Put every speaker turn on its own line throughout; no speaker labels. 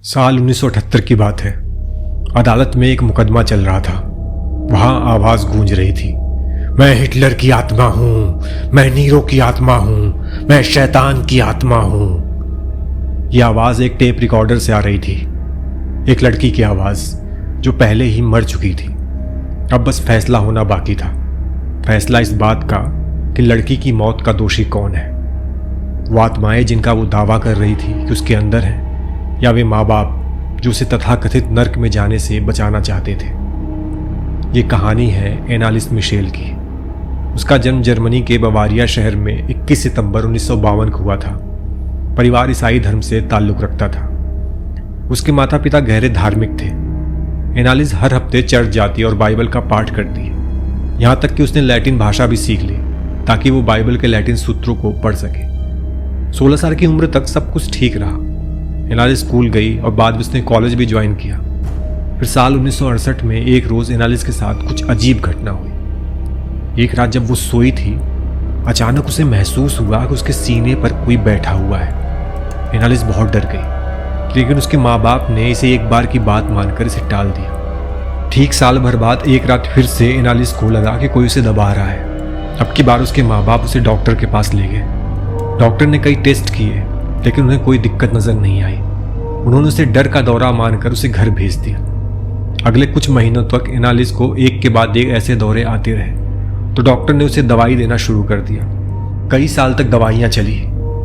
साल 1978 की बात है। अदालत में एक मुकदमा चल रहा था। वहां आवाज गूंज रही थी, मैं हिटलर की आत्मा हूं, मैं नीरो की आत्मा हूं, मैं शैतान की आत्मा हूं। यह आवाज एक टेप रिकॉर्डर से आ रही थी, एक लड़की की आवाज जो पहले ही मर चुकी थी। अब बस फैसला होना बाकी था। फैसला इस बात का कि लड़की की मौत का दोषी कौन है। वो आत्माएं जिनका वो दावा कर रही थी कि उसके अंदर है, या वे माँ बाप जो उसे तथाकथित नर्क में जाने से बचाना चाहते थे। ये कहानी है एनालिस मिशेल की। उसका जन्म जर्मनी के बवारिया शहर में 21 सितंबर 1952 को हुआ था। परिवार ईसाई धर्म से ताल्लुक रखता था। उसके माता पिता गहरे धार्मिक थे। एनालिस हर हफ्ते चर्च जाती और बाइबल का पाठ करती। यहाँ तक कि उसने लैटिन भाषा भी सीख ली ताकि वो बाइबल के लैटिन सूत्रों को पढ़ सके। 16 साल की उम्र तक सब कुछ ठीक रहा। एनालिस स्कूल गई और बाद में उसने कॉलेज भी ज्वाइन किया। फिर साल 1968 में एक रोज एनालिस के साथ कुछ अजीब घटना हुई। एक रात जब वो सोई थी, अचानक उसे महसूस हुआ कि उसके सीने पर कोई बैठा हुआ है। एनालिस बहुत डर गई, लेकिन उसके माँ बाप ने इसे एक बार की बात मानकर इसे टाल दिया। ठीक साल भर बाद एक रात फिर से एनालिस को लगा कि कोई उसे दबा रहा है। अब की बार उसके माँ बाप उसे डॉक्टर के पास ले गए। डॉक्टर ने कई टेस्ट किए, लेकिन उन्हें कोई दिक्कत नजर नहीं आई। उन्होंने उसे डर का दौरा मानकर उसे घर भेज दिया। अगले कुछ महीनों तक एनालिस को एक के बाद एक ऐसे दौरे आते रहे, तो डॉक्टर ने उसे दवाई देना शुरू कर दिया। कई साल तक दवाइयां चली,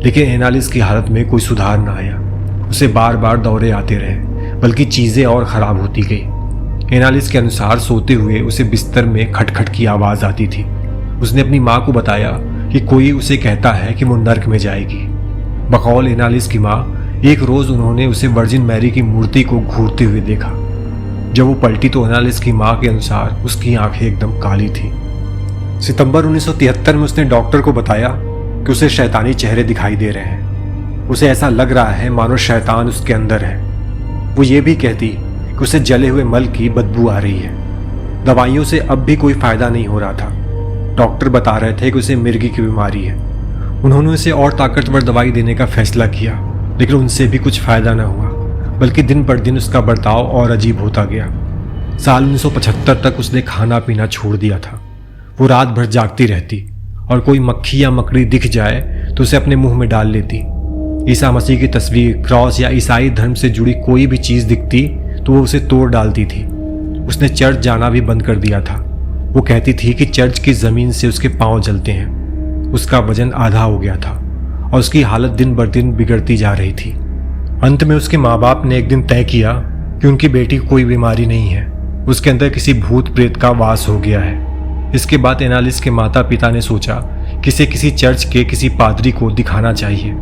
लेकिन एनालिस की हालत में कोई सुधार न आया। उसे बार बार दौरे आते रहे, बल्कि चीजें और खराब होती गई। एनालिस के अनुसार सोते हुए उसे बिस्तर में खटखट की आवाज आती थी। उसने अपनी माँ को बताया कि कोई उसे कहता है कि वो नर्क में जाएगी। बकौल एनालिस की माँ, एक रोज उन्होंने उसे वर्जिन मैरी की मूर्ति को घूरते हुए देखा। जब वो पलटी तो एनालिस की माँ के अनुसार उसकी आंखें एकदम काली थी। सितंबर 1973 में उसने डॉक्टर को बताया कि उसे शैतानी चेहरे दिखाई दे रहे हैं। उसे ऐसा लग रहा है मानो शैतान उसके अंदर है। वो ये भी कहती कि उसे जले हुए मल की बदबू आ रही है। दवाइयों से अब भी कोई फायदा नहीं हो रहा था। डॉक्टर बता रहे थे कि उसे मिर्गी की बीमारी है। उन्होंने उसे और ताकतवर दवाई देने का फैसला किया, लेकिन उनसे भी कुछ फायदा न हुआ, बल्कि दिन पर दिन उसका बर्ताव और अजीब होता गया। साल 1975 तक उसने खाना पीना छोड़ दिया था। वो रात भर जागती रहती और कोई मक्खी या मकड़ी दिख जाए तो उसे अपने मुंह में डाल लेती। ईसा मसीह की तस्वीर, क्रॉस या ईसाई धर्म से जुड़ी कोई भी चीज दिखती तो वो उसे तोड़ डालती थी। उसने चर्च जाना भी बंद कर दिया था। वो कहती थी कि चर्च की जमीन से उसके पांव जलते हैं। उसका वजन आधा हो गया था और उसकी हालत दिन बर दिन बिगड़ती जा रही थी। अंत में उसके माँ बाप ने एक दिन तय किया कि उनकी बेटी को कोई बीमारी नहीं है, उसके अंदर किसी भूत प्रेत का वास हो गया है। इसके बाद एनालिस के माता पिता ने सोचा कि इसे किसी चर्च के किसी पादरी को दिखाना चाहिए।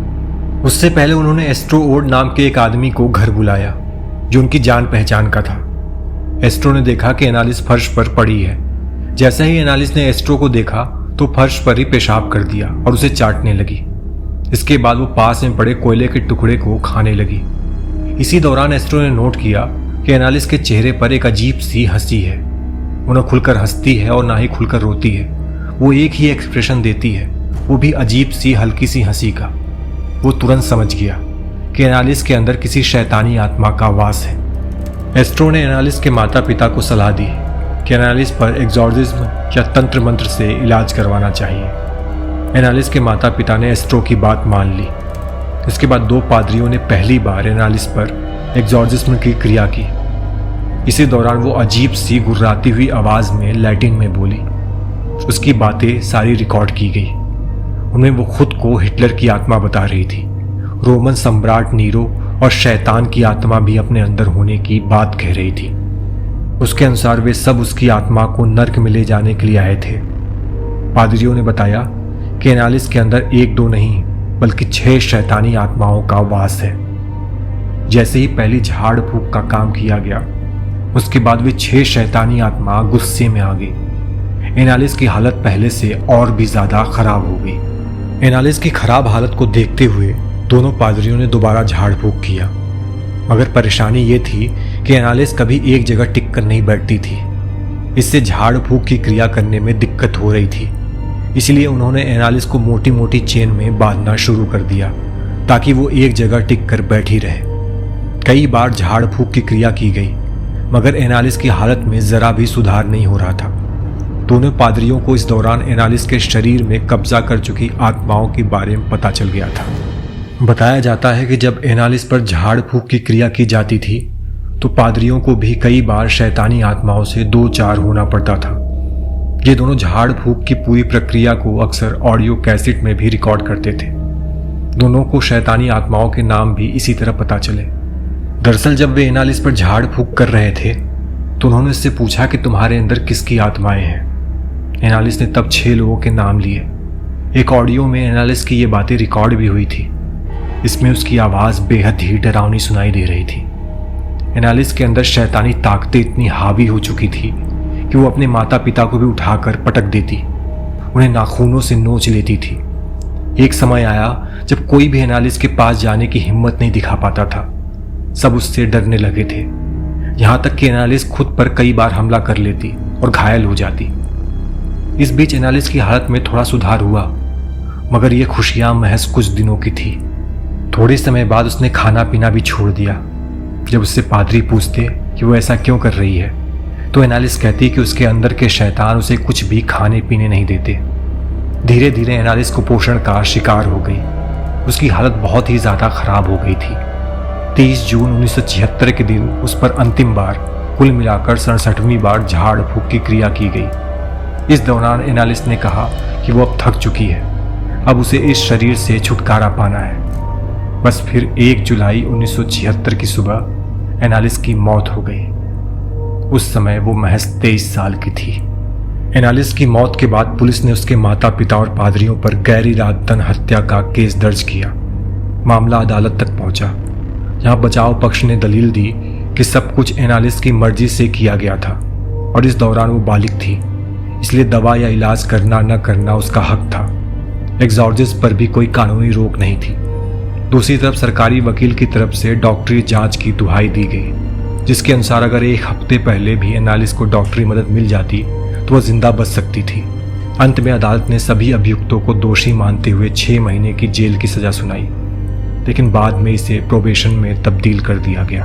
उससे पहले उन्होंने एस्ट्रो ओड नाम के एक आदमी को घर बुलाया जो उनकी जान पहचान का था। एस्ट्रो ने देखा कि एनालिस फर्श पर पड़ी है। जैसे ही एनालिस ने एस्ट्रो को देखा तो फर्श पर ही पेशाब कर दिया और उसे चाटने लगी। इसके बाद वो पास में पड़े कोयले के टुकड़े को खाने लगी। इसी दौरान एस्ट्रो ने नोट किया कि एनालिस के चेहरे पर एक अजीब सी हंसी है। वो न खुलकर हंसती है और ना ही खुलकर रोती है। वो एक ही एक्सप्रेशन देती है, वो भी अजीब सी हल्की सी हंसी का। वो तुरंत समझ गया कि एनालिस के अंदर किसी शैतानी आत्मा का वास है। एस्ट्रो ने एनालिस के माता पिता को सलाह दी कि एनालिस पर एग्जॉर्सिज्म या तंत्र मंत्र से इलाज करवाना चाहिए। एनालिस के माता पिता ने एस्ट्रो की बात मान ली। इसके बाद 2 पादरियों ने पहली बार एनालिस पर एग्जॉर्सिज्म की क्रिया की। इसी दौरान वो अजीब सी गुर्राती हुई आवाज में लैटिन में बोली। उसकी बातें सारी रिकॉर्ड की गई। उनमें वो खुद को हिटलर की आत्मा बता रही थी। रोमन सम्राट नीरो और शैतान की आत्मा भी अपने अंदर होने की बात कह रही थी। उसके अनुसार वे सब उसकी आत्मा को नर्क में ले जाने के लिए आए थे। पादरियों ने बताया कि एनालिस के अंदर 1-2 नहीं बल्कि 6 शैतानी आत्माओं का वास है। जैसे ही पहली झाड़ फूक का काम किया गया, उसके बाद वे 6 शैतानी आत्मा गुस्से में आ गई। एनालिस की हालत पहले से और भी ज्यादा खराब हो गई। एनालिस की खराब हालत को देखते हुए दोनों पादरियों ने दोबारा झाड़ फूक किया, मगर परेशानी ये थी कि एनालिस कभी एक जगह टिक कर नहीं बैठती थी। इससे झाड़ फूक की क्रिया करने में दिक्कत हो रही थी। इसलिए उन्होंने एनालिस को मोटी मोटी चेन में बांधना शुरू कर दिया ताकि वो एक जगह टिक कर बैठी रहे। कई बार झाड़ फूक की क्रिया की गई, मगर एनालिस की हालत में जरा भी सुधार नहीं हो रहा था। दोनों पादरियों को इस दौरान एनालिस के शरीर में कब्जा कर चुकी आत्माओं के बारे में पता चल गया था। बताया जाता है कि जब एनालिस पर झाड़ फूक की क्रिया की जाती थी तो पादरियों को भी कई बार शैतानी आत्माओं से दो चार होना पड़ता था। ये दोनों झाड़ फूक की पूरी प्रक्रिया को अक्सर ऑडियो कैसेट में भी रिकॉर्ड करते थे। दोनों को शैतानी आत्माओं के नाम भी इसी तरह पता चले। दरअसल जब वे एनालिस पर झाड़ फूक कर रहे थे तो उन्होंने उससे पूछा कि तुम्हारे अंदर किसकी आत्माएं हैं। एनालिस ने तब 6 लोगों के नाम लिए। एक ऑडियो में एनालिस की ये बातें रिकॉर्ड भी हुई थी। इसमें उसकी आवाज़ बेहद ही डरावनी सुनाई दे रही थी। एनालिस के अंदर शैतानी ताकतें इतनी हावी हो चुकी थी कि वो अपने माता पिता को भी उठाकर पटक देती, उन्हें नाखूनों से नोच लेती थी। एक समय आया जब कोई भी एनालिस के पास जाने की हिम्मत नहीं दिखा पाता था। सब उससे डरने लगे थे, यहाँ तक कि एनालिस खुद पर कई बार हमला कर लेती और घायल हो जाती। इस बीच एनालिस की हालत में थोड़ा सुधार हुआ, मगर ये खुशियां महज कुछ दिनों की थी। थोड़े समय बाद उसने खाना पीना भी छोड़ दिया। जब उससे पादरी पूछते कि वो ऐसा क्यों कर रही है तो एनालिस कहती कि उसके अंदर के शैतान उसे कुछ भी खाने पीने नहीं देते। धीरे धीरे एनालिस कुपोषण का शिकार हो गई। उसकी हालत बहुत ही ज़्यादा खराब हो गई थी। 30 जून 1976 के दिन उस पर अंतिम बार कुल मिलाकर 67वीं बार झाड़ फूक की क्रिया की गई। इस दौरान एनालिस ने कहा कि वो अब थक चुकी है, अब उसे इस शरीर से छुटकारा पाना है। बस फिर 1 जुलाई 1976 की सुबह एनालिस की मौत हो गई। उस समय वो महज 23 साल की थी। एनालिस की मौत के बाद पुलिस ने उसके माता पिता और पादरियों पर गैर इरादतन हत्या का केस दर्ज किया। मामला अदालत तक पहुंचा, जहां बचाव पक्ष ने दलील दी कि सब कुछ एनालिस की मर्जी से किया गया था और इस दौरान वो बालिग थी, इसलिए दवा या इलाज करना न करना उसका हक था। एग्जॉर्जिस्ट पर भी कोई कानूनी रोक नहीं थी। दूसरी तरफ सरकारी वकील की तरफ से डॉक्टरी जांच की दुहाई दी गई, जिसके अनुसार अगर 1 हफ्ते पहले भी एनालिस को डॉक्टरी मदद मिल जाती तो वह जिंदा बच सकती थी। अंत में अदालत ने सभी अभियुक्तों को दोषी मानते हुए 6 महीने की जेल की सजा सुनाई, लेकिन बाद में इसे प्रोबेशन में तब्दील कर दिया गया।